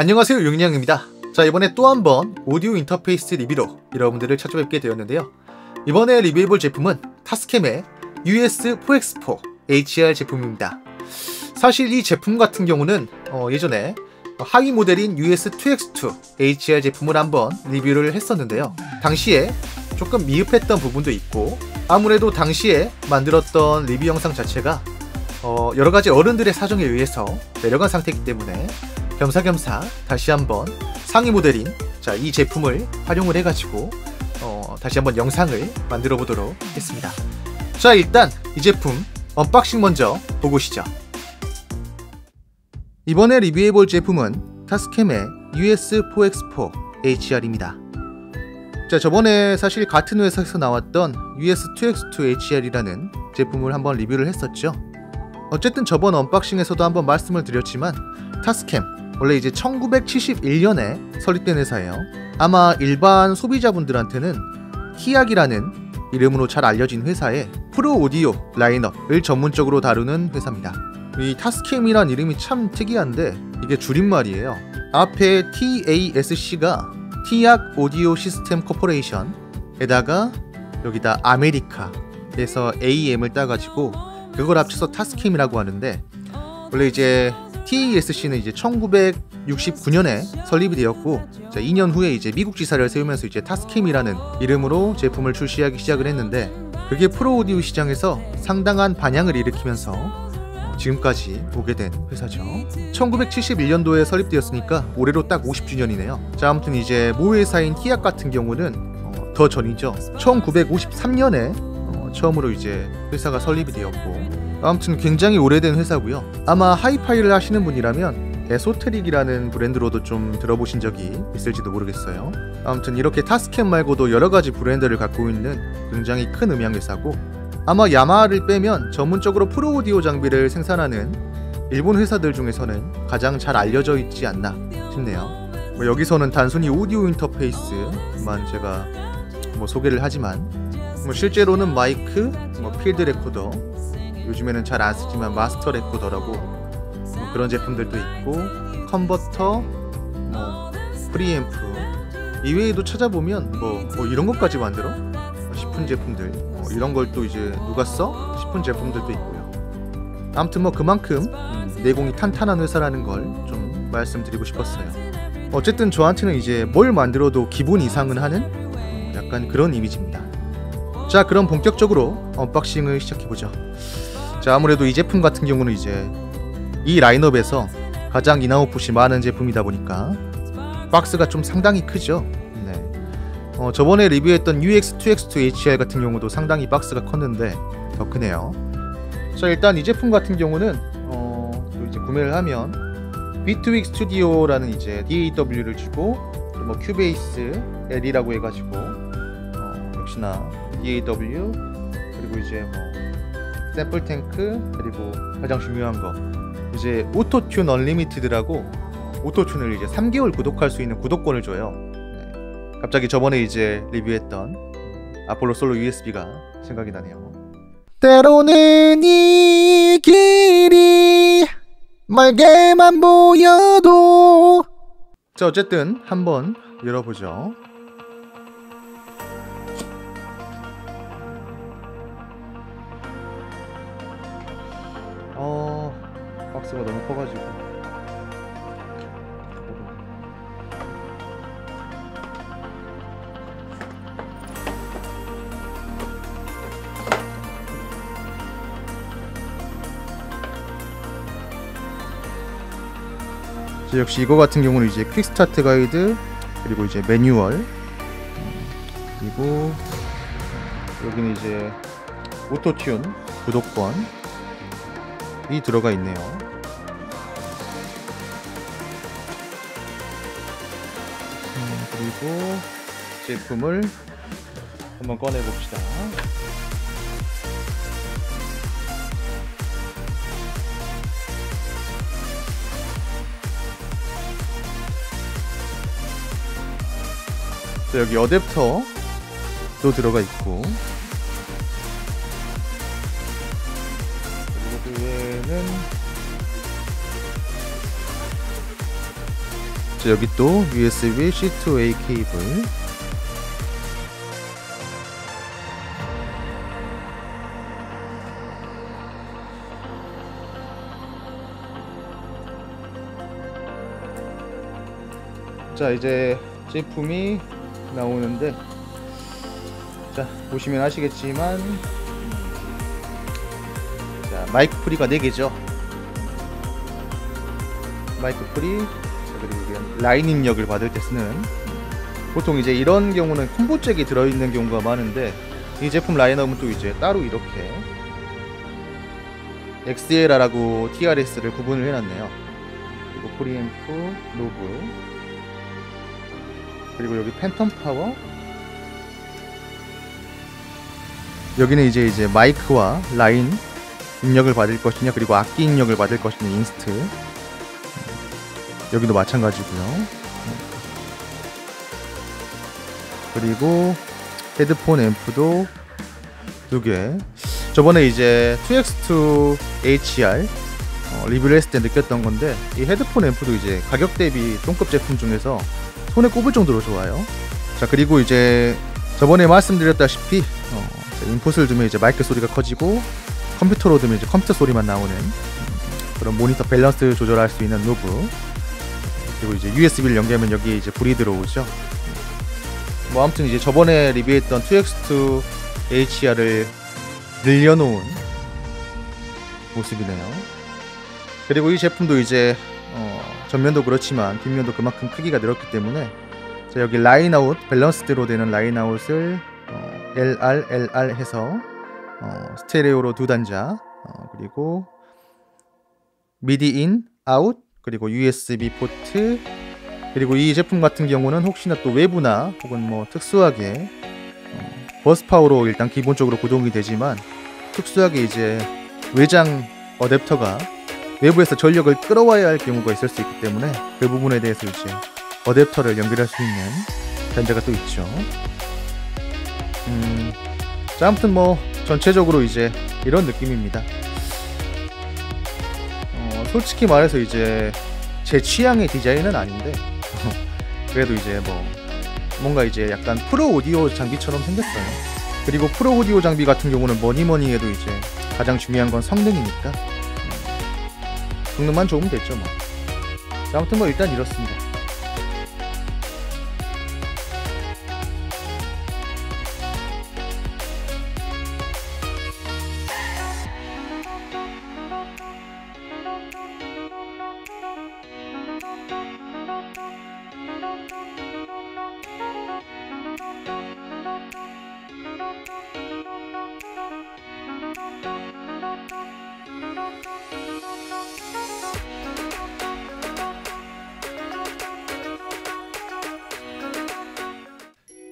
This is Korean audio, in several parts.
안녕하세요, 용량입니다. 자, 이번에 또 한 번 오디오 인터페이스 리뷰로 여러분들을 찾아뵙게 되었는데요. 이번에 리뷰해볼 제품은 타스캠의 US4X4 HR 제품입니다. 사실 이 제품 같은 경우는 예전에 하위 모델인 US2X2 HR 제품을 한번 리뷰를 했었는데요. 당시에 조금 미흡했던 부분도 있고, 아무래도 당시에 만들었던 리뷰 영상 자체가 여러가지 어른들의 사정에 의해서 내려간 상태이기 때문에 겸사겸사 다시 한번 상위 모델인 이 제품을 활용을 해가지고 다시 한번 영상을 만들어 보도록 했습니다. 자, 일단 이 제품 언박싱 먼저 보고 오시죠. 이번에 리뷰해볼 제품은 타스캠의 US4X4 HR입니다. 자, 저번에 사실 같은 회사에서 나왔던 US2X2 HR이라는 제품을 한번 리뷰를 했었죠. 어쨌든 저번 언박싱에서도 한번 말씀을 드렸지만 타스캠 원래 이제 1971년에 설립된 회사예요. 아마 일반 소비자분들한테는 키약이라는 이름으로 잘 알려진 회사의 프로 오디오 라인업을 전문적으로 다루는 회사입니다. 이 타스캠이란 이름이 참 특이한데 이게 줄임말이에요. 앞에 TASC가 티약 오디오 시스템 코퍼레이션에다가 여기다 아메리카에서 AM을 따가지고 그걸 합쳐서 타스캠이라고 하는데, 원래 이제 TASC는 이제 1969년에 설립이 되었고, 2년 후에 이제 미국 지사를 세우면서 이제 타스캠이라는 이름으로 제품을 출시하기 시작을 했는데, 그게 프로 오디오 시장에서 상당한 반향을 일으키면서 지금까지 오게 된 회사죠. 1971년도에 설립되었으니까 올해로 딱 50주년이네요. 자, 아무튼 이제 모 회사인 티약 같은 경우는 더 전이죠. 1953년에 처음으로 이제 회사가 설립이 되었고, 아무튼 굉장히 오래된 회사고요. 아마 하이파이를 하시는 분이라면 에소테릭이라는 브랜드로도 좀 들어보신 적이 있을지도 모르겠어요. 아무튼 이렇게 타스캠 말고도 여러가지 브랜드를 갖고 있는 굉장히 큰 음향 회사고, 아마 야마하를 빼면 전문적으로 프로 오디오 장비를 생산하는 일본 회사들 중에서는 가장 잘 알려져 있지 않나 싶네요. 여기서는 단순히 오디오 인터페이스만 제가 소개를 하지만 실제로는 마이크, 필드 레코더, 요즘에는 잘 안 쓰지만 마스터 레코더라고 그런 제품들도 있고, 컨버터, 프리앰프 이외에도 찾아보면 이런 것까지 만들어? 싶은 제품들, 이런 걸 또 이제 누가 써? 싶은 제품들도 있고요. 아무튼 그만큼 내공이 탄탄한 회사라는 걸 좀 말씀드리고 싶었어요. 어쨌든 저한테는 이제 뭘 만들어도 기본 이상은 하는 약간 그런 이미지입니다. 자, 그럼 본격적으로 언박싱을 시작해보죠. 자, 아무래도 이 제품 같은 경우는 이제 이 라인업에서 가장 인아웃풋이 많은 제품이다 보니까 박스가 좀 상당히 크죠. 네. 저번에 리뷰했던 UX2X2 HR 같은 경우도 상당히 박스가 컸는데 더 크네요. 자, 일단 이 제품 같은 경우는 이제 구매를 하면 비트윅 스튜디오라는 이제 DAW를 주고, 큐베이스 L이라고 해가지고 역시나 DAW, 그리고 이제 샘플 탱크, 그리고 가장 중요한 거 이제 오토튠 언리미티드라고 오토튠을 이제 3개월 구독할 수 있는 구독권을 줘요. 네. 갑자기 저번에 이제 리뷰했던 아폴로 솔로 USB가 생각이 나네요. 때로는 이 길이 멀게만 보여도. 자, 어쨌든 한번 열어보죠. 박스가 너무 커가지고 역시 이거 같은 경우는 이제 퀵스타트 가이드, 그리고 이제 매뉴얼, 그리고 여기는 이제 오토튠 구독권이 들어가 있네요. 그리고 제품을 한번 꺼내 봅시다. 여기 어댑터도 들어가 있고, 그리고 그 외에는 자, 여기 또 USB C2A 케이블. 자, 이제 제품이 나오는데, 자, 보시면 아시겠지만, 자, 마이크 프리가 4개죠. 마이크 프리, 자, 그리고 라인 입력을 받을 때 쓰는, 보통 이제 이런 경우는 콤보 잭이 들어있는 경우가 많은데, 이 제품 라인업은 또 이제 따로 이렇게 XLR하고 TRS를 구분을 해놨네요. 그리고 프리앰프, 노브, 그리고 여기 팬텀 파워, 여기는 이제 마이크와 라인 입력을 받을 것이냐, 그리고 악기 입력을 받을 것이냐, 인스트. 여기도 마찬가지고요. 그리고 헤드폰 앰프도 2개. 저번에 이제 2X2HR 리뷰를 했을 때 느꼈던 건데, 이 헤드폰 앰프도 이제 가격 대비 똥급 제품 중에서 손에 꼽을 정도로 좋아요. 자, 그리고 이제 저번에 말씀드렸다시피 인풋을 두면 이제 마이크 소리가 커지고, 컴퓨터로 두면 이제 컴퓨터 소리만 나오는 그런 모니터 밸런스 조절할 수 있는 노브. 그리고 이제 USB를 연결하면 여기에 이제 불이 들어오죠. 뭐 아무튼 이제 저번에 리뷰했던 2X2HR을 늘려놓은 모습이네요. 그리고 이 제품도 이제 전면도 그렇지만 뒷면도 그만큼 크기가 늘었기 때문에, 자, 여기 라인아웃, 밸런스대로 되는 라인아웃을 LR 해서 스테레오로 2단자, 그리고 미디 인, 아웃, 그리고 USB 포트. 그리고 이 제품 같은 경우는 혹시나 또 외부나 혹은 뭐 특수하게 버스 파워로 일단 기본적으로 구동이 되지만, 특수하게 이제 외장 어댑터가 외부에서 전력을 끌어와야 할 경우가 있을 수 있기 때문에, 그 부분에 대해서 이제 어댑터를 연결할 수 있는 단자가 또 있죠. 자, 아무튼 뭐 전체적으로 이제 이런 느낌입니다. 솔직히 말해서 이제 제 취향의 디자인은 아닌데 그래도 이제 뭐 뭔가 이제 약간 프로 오디오 장비처럼 생겼어요. 그리고 프로 오디오 장비 같은 경우는 뭐니 해도 이제 가장 중요한 건 성능이니까, 성능만 좋으면 됐죠 뭐. 자, 아무튼 뭐 일단 이렇습니다.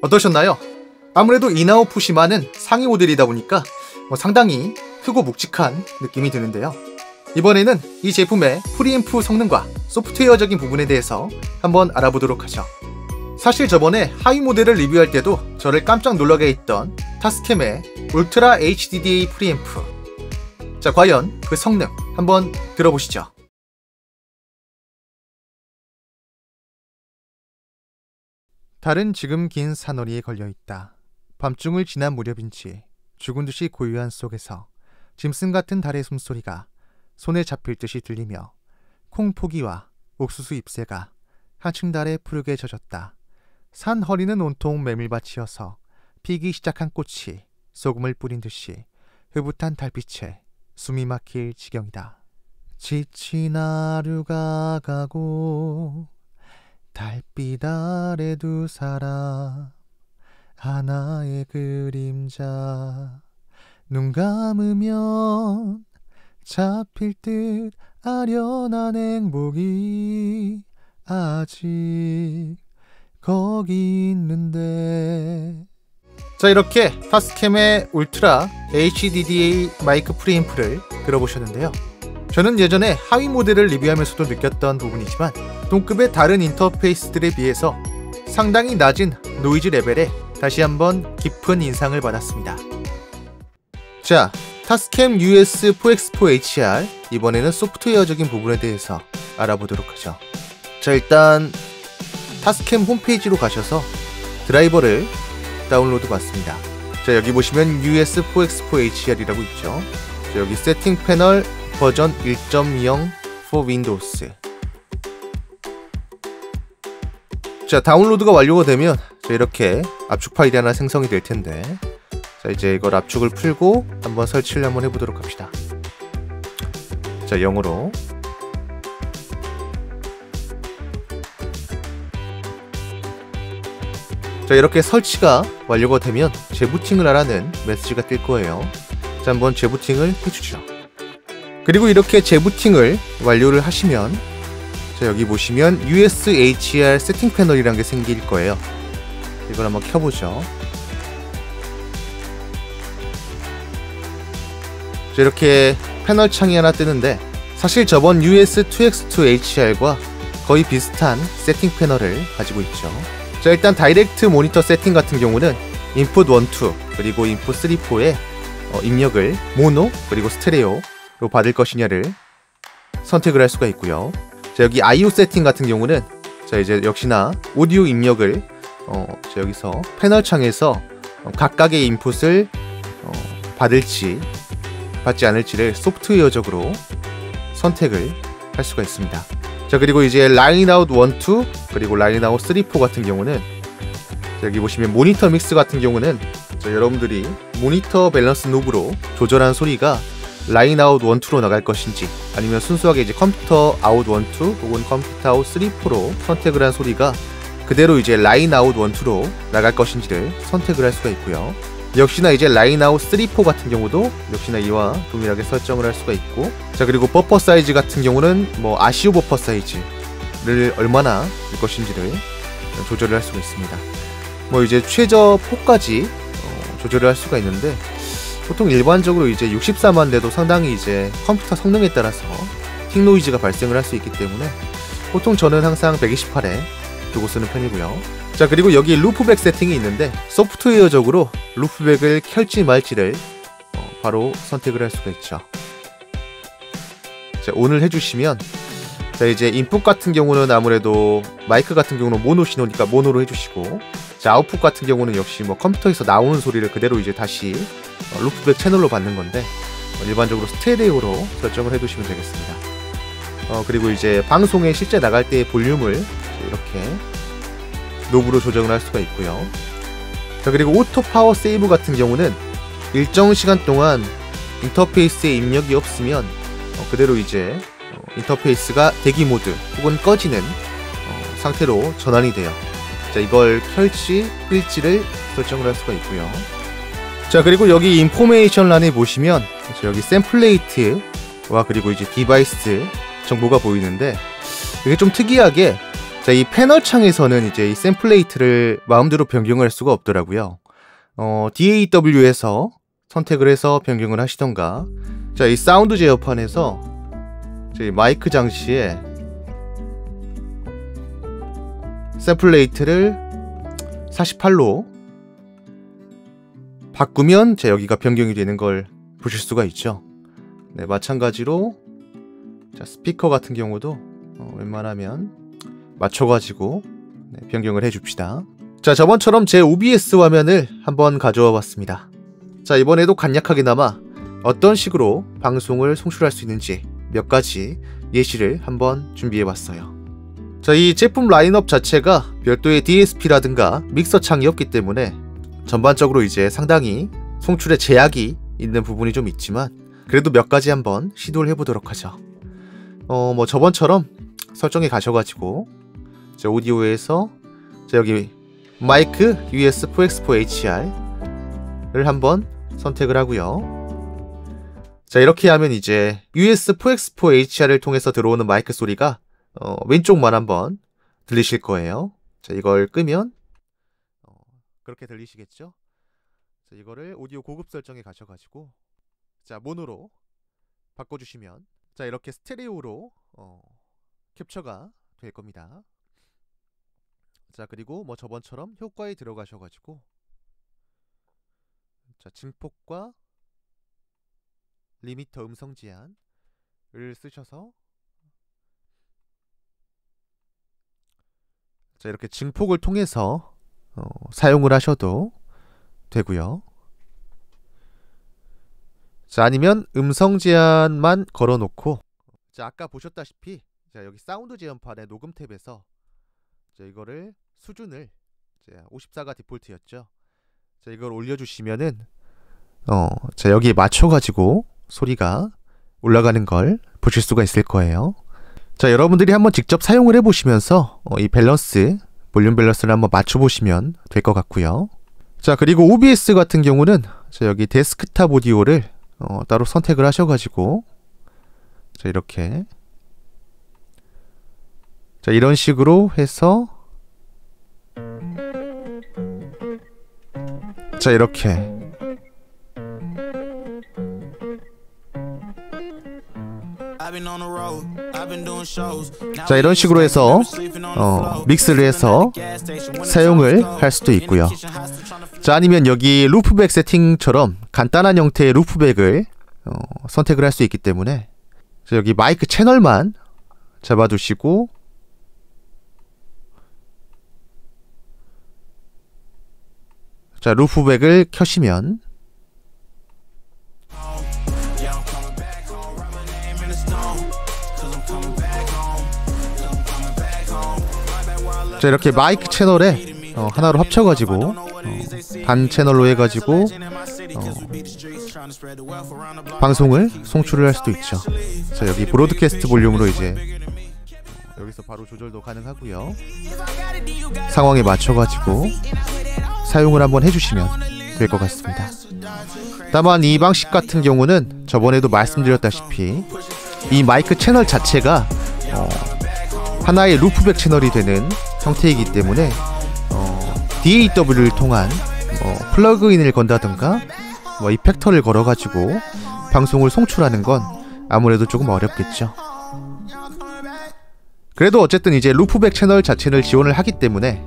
어떠셨나요? 아무래도 인아웃풋이 많은 상위 모델이다 보니까 상당히 크고 묵직한 느낌이 드는데요. 이번에는 이 제품의 프리앰프 성능과 소프트웨어적인 부분에 대해서 한번 알아보도록 하죠. 사실 저번에 하위 모델을 리뷰할 때도 저를 깜짝 놀라게 했던 타스캠의 울트라 HDDA 프리앰프. 자, 과연 그 성능 한번 들어보시죠. 달은 지금 긴 산허리에 걸려있다. 밤중을 지난 무렵인지 죽은 듯이 고요한 속에서 짐승 같은 달의 숨소리가 손에 잡힐 듯이 들리며 콩포기와 옥수수 잎새가 한층 달에 푸르게 젖었다. 산 허리는 온통 메밀밭이어서 피기 시작한 꽃이 소금을 뿌린 듯이 흐뭇한 달빛에 숨이 막힐 지경이다. 지친 하루가 가고 달빛 아래 두 사람, 하나의 그림자. 눈 감으면 잡힐 듯 아련한 행복이 아직 거기 있는데. 자, 이렇게 타스캠의 울트라 HDDA 마이크 프리앰프를 들어보셨는데요. 저는 예전에 하위 모델을 리뷰하면서도 느꼈던 부분이지만, 동급의 다른 인터페이스들에 비해서 상당히 낮은 노이즈 레벨에 다시 한번 깊은 인상을 받았습니다. 자, 타스캠 US4X4HR, 이번에는 소프트웨어적인 부분에 대해서 알아보도록 하죠. 자, 일단 타스캠 홈페이지로 가셔서 드라이버를 다운로드 받습니다. 자, 여기 보시면 US4X4HR이라고 있죠. 자, 여기 세팅 패널 버전 1.0 for Windows. 자, 다운로드가 완료가 되면 자, 이렇게 압축 파일이 하나 생성이 될 텐데, 자, 이제 이걸 압축을 풀고 한번 설치를 한번 해보도록 합시다. 자, 0으로. 자, 이렇게 설치가 완료가 되면 재부팅을 하라는 메시지가 뜰 거예요. 자, 한번 재부팅을 해주죠. 그리고 이렇게 재부팅을 완료를 하시면, 자, 여기 보시면 USHR 세팅 패널이란 게 생길 거예요. 이걸 한번 켜보죠. 자, 이렇게 패널 창이 하나 뜨는데, 사실 저번 US2X2HR과 거의 비슷한 세팅 패널을 가지고 있죠. 자, 일단 다이렉트 모니터 세팅 같은 경우는 인풋 1, 2 그리고 인풋 3, 4의 입력을 모노 그리고 스테레오로 받을 것이냐를 선택을 할 수가 있고요. 자, 여기 IO 세팅 같은 경우는 자, 이제 역시나 오디오 입력을 자, 여기서 패널 창에서 각각의 인풋을 받을지 받지 않을지를 소프트웨어적으로 선택을 할 수가 있습니다. 자, 그리고 이제 라인 아웃 1, 2 그리고 라인 아웃 3, 4 같은 경우는 자, 여기 보시면 모니터 믹스 같은 경우는 자, 여러분들이 모니터 밸런스 노브로 조절한 소리가 라인 아웃 1, 2로 나갈 것인지, 아니면 순수하게 이제 컴퓨터 아웃 1, 2 혹은 컴퓨터 아웃 3, 4로 선택을 한 소리가 그대로 이제 라인 아웃 1, 2로 나갈 것인지를 선택을 할 수가 있고요. 역시나 이제 라인 아웃 3, 4 같은 경우도 역시나 이와 동일하게 설정을 할 수가 있고, 자, 그리고 버퍼 사이즈 같은 경우는 뭐 아시오 버퍼 사이즈를 얼마나 줄 것인지를 조절을 할 수가 있습니다. 뭐 이제 최저 폭까지 조절을 할 수가 있는데, 보통 일반적으로 이제 64만 돼도 상당히 이제 컴퓨터 성능에 따라서 틱 노이즈가 발생을 할 수 있기 때문에 보통 저는 항상 128에 두고 쓰는 편이고요. 자, 그리고 여기 루프백 세팅이 있는데 소프트웨어적으로 루프백을 켤지 말지를 바로 선택을 할 수가 있죠. 자, ON을 해주시면, 자, 이제 인풋 같은 경우는 아무래도 마이크 같은 경우는 모노 신호니까 모노로 해주시고, 자, 아웃풋 같은 경우는 역시 뭐 컴퓨터에서 나오는 소리를 그대로 이제 다시 루프백 채널로 받는 건데 일반적으로 스테레오로 설정을 해두시면 되겠습니다. 그리고 이제 방송에 실제 나갈 때의 볼륨을 이렇게 노브로 조정을 할 수가 있고요. 자, 그리고 오토 파워 세이브 같은 경우는 일정 시간 동안 인터페이스에 입력이 없으면 그대로 이제 인터페이스가 대기 모드 혹은 꺼지는 상태로 전환이 돼요. 자, 이걸 켤지 끌지를 설정을 할 수가 있고요. 자, 그리고 여기 인포메이션 란에 보시면 여기 샘플레이트와 그리고 이제 디바이스 정보가 보이는데, 이게 좀 특이하게 자, 이 패널 창에서는 이제 이 샘플레이트를 마음대로 변경을 할 수가 없더라고요. DAW에서 선택을 해서 변경을 하시던가, 자, 이 사운드 제어판에서 저희 마이크 장치에 샘플레이트를 48로 바꾸면 자, 여기가 변경이 되는 걸 보실 수가 있죠. 네, 마찬가지로 자, 스피커 같은 경우도 웬만하면 맞춰가지고 변경을 해줍시다. 자, 저번처럼 제 OBS 화면을 한번 가져와 봤습니다. 자, 이번에도 간략하게나마 어떤 식으로 방송을 송출할 수 있는지 몇 가지 예시를 한번 준비해 봤어요. 자, 이 제품 라인업 자체가 별도의 DSP라든가 믹서 창이 없기 때문에 전반적으로 이제 상당히 송출에 제약이 있는 부분이 좀 있지만, 그래도 몇 가지 한번 시도를 해보도록 하죠. 뭐 저번처럼 설정에 가셔가지고 자, 오디오에서 자, 여기 마이크 US4X4HR을 한번 선택을 하고요. 자, 이렇게 하면 이제 US4X4HR을 통해서 들어오는 마이크 소리가 왼쪽만 한번 들리실 거예요. 자, 이걸 끄면 그렇게 들리시겠죠? 자, 이거를 오디오 고급 설정에 가셔가지고 자, 모노로 바꿔주시면 자, 이렇게 스테레오로 캡처가 될 겁니다. 자, 그리고 뭐 저번처럼 효과에 들어가셔가지고 자, 증폭과 리미터 음성 제한을 쓰셔서 자, 이렇게 증폭을 통해서 사용을 하셔도 되고요. 자, 아니면 음성 제한만 걸어놓고, 자, 아까 보셨다시피 자, 여기 사운드 제한판의 녹음 탭에서 자, 이거를 수준을 54가 디폴트였죠. 자, 이걸 올려주시면은 자, 여기에 맞춰가지고 소리가 올라가는 걸 보실 수가 있을 거예요. 자, 여러분들이 한번 직접 사용을 해보시면서 이 밸런스, 볼륨 밸런스를 한번 맞춰보시면 될 것 같고요. 자, 그리고 OBS 같은 경우는 자, 여기 데스크탑 오디오를 따로 선택을 하셔가지고 자, 이렇게 자, 이런 식으로 해서 자, 이렇게 자, 이런 식으로 해서 믹스를 해서 사용을 할 수도 있고요. 자, 아니면 여기 루프백 세팅처럼 간단한 형태의 루프백을 선택을 할 수 있기 때문에 자, 여기 마이크 채널만 잡아두시고 자, 루프백을 켜시면 자, 이렇게 마이크 채널에 하나로 합쳐가지고 단 채널로 해가지고 방송을 송출을 할 수도 있죠. 자, 여기 브로드캐스트 볼륨으로 이제 여기서 바로 조절도 가능하고요. 상황에 맞춰가지고 사용을 한번 해주시면 될 것 같습니다. 다만 이 방식 같은 경우는 저번에도 말씀드렸다시피 이 마이크 채널 자체가 하나의 루프백 채널이 되는 형태이기 때문에 DAW를 통한 플러그인을 건다든가 이펙터를 걸어가지고 방송을 송출하는 건 아무래도 조금 어렵겠죠. 그래도 어쨌든 이제 루프백 채널 자체를 지원을 하기 때문에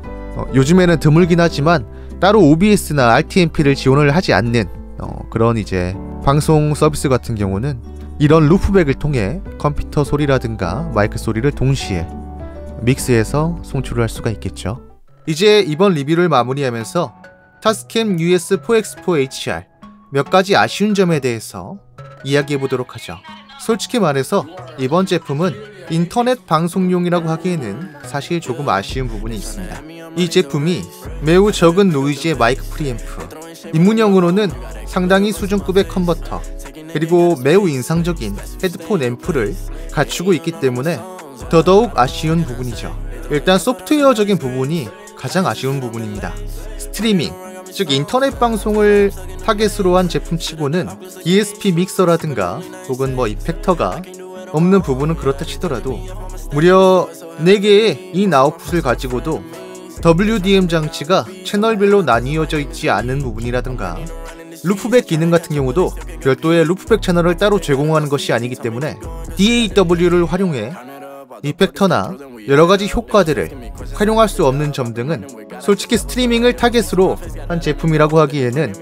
요즘에는 드물긴 하지만 따로 OBS나 RTMP를 지원을 하지 않는 그런 이제 방송 서비스 같은 경우는 이런 루프백을 통해 컴퓨터 소리라든가 마이크 소리를 동시에 믹스해서 송출을 할 수가 있겠죠. 이제 이번 리뷰를 마무리하면서 타스캠 US4X4HR 몇 가지 아쉬운 점에 대해서 이야기해 보도록 하죠. 솔직히 말해서 이번 제품은 인터넷 방송용이라고 하기에는 사실 조금 아쉬운 부분이 있습니다. 이 제품이 매우 적은 노이즈의 마이크 프리앰프, 입문용으로는 상당히 수준급의 컨버터, 그리고 매우 인상적인 헤드폰 앰프를 갖추고 있기 때문에 더더욱 아쉬운 부분이죠. 일단 소프트웨어적인 부분이 가장 아쉬운 부분입니다. 스트리밍, 즉 인터넷 방송을 타겟으로 한 제품치고는 DSP 믹서라든가 혹은 이펙터가 없는 부분은 그렇다 치더라도 무려 4개의 인 아웃풋을 가지고도 WDM 장치가 채널별로 나뉘어져 있지 않은 부분이라든가 루프백 기능 같은 경우도 별도의 루프백 채널을 따로 제공하는 것이 아니기 때문에 DAW를 활용해 이펙터나 여러가지 효과들을 활용할 수 없는 점 등은 솔직히 스트리밍을 타겟으로 한 제품이라고 하기에는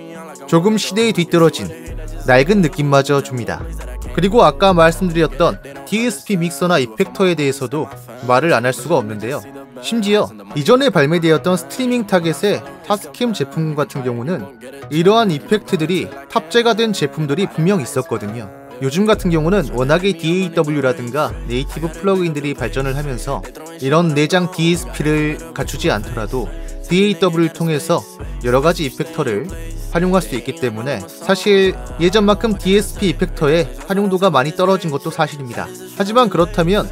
조금 시대에 뒤떨어진 낡은 느낌마저 줍니다. 그리고 아까 말씀드렸던 DSP 믹서나 이펙터에 대해서도 말을 안 할 수가 없는데요. 심지어 이전에 발매되었던 스트리밍 타겟의 타스캠 제품 같은 경우는 이러한 이펙트들이 탑재가 된 제품들이 분명 있었거든요. 요즘 같은 경우는 워낙에 DAW라든가 네이티브 플러그인들이 발전을 하면서 이런 내장 DSP를 갖추지 않더라도 DAW를 통해서 여러가지 이펙터를 활용할 수 있기 때문에 사실 예전만큼 DSP 이펙터의 활용도가 많이 떨어진 것도 사실입니다. 하지만 그렇다면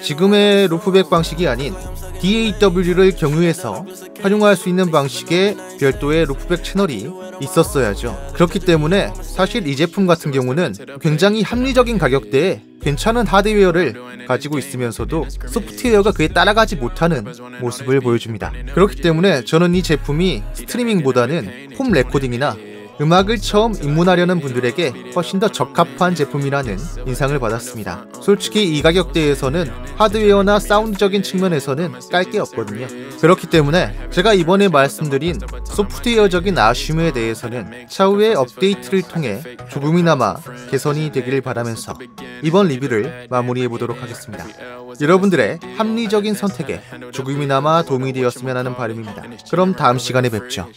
지금의 루프백 방식이 아닌 DAW를 경유해서 활용할 수 있는 방식의 별도의 루프백 채널이 있었어야죠. 그렇기 때문에 사실 이 제품 같은 경우는 굉장히 합리적인 가격대에 괜찮은 하드웨어를 가지고 있으면서도 소프트웨어가 그에 따라가지 못하는 모습을 보여줍니다. 그렇기 때문에 저는 이 제품이 스트리밍보다는 홈 레코딩이나 음악을 처음 입문하려는 분들에게 훨씬 더 적합한 제품이라는 인상을 받았습니다. 솔직히 이 가격대에서는 하드웨어나 사운드적인 측면에서는 깔 게 없거든요. 그렇기 때문에 제가 이번에 말씀드린 소프트웨어적인 아쉬움에 대해서는 차후에 업데이트를 통해 조금이나마 개선이 되기를 바라면서 이번 리뷰를 마무리해 보도록 하겠습니다. 여러분들의 합리적인 선택에 조금이나마 도움이 되었으면 하는 바람입니다. 그럼 다음 시간에 뵙죠.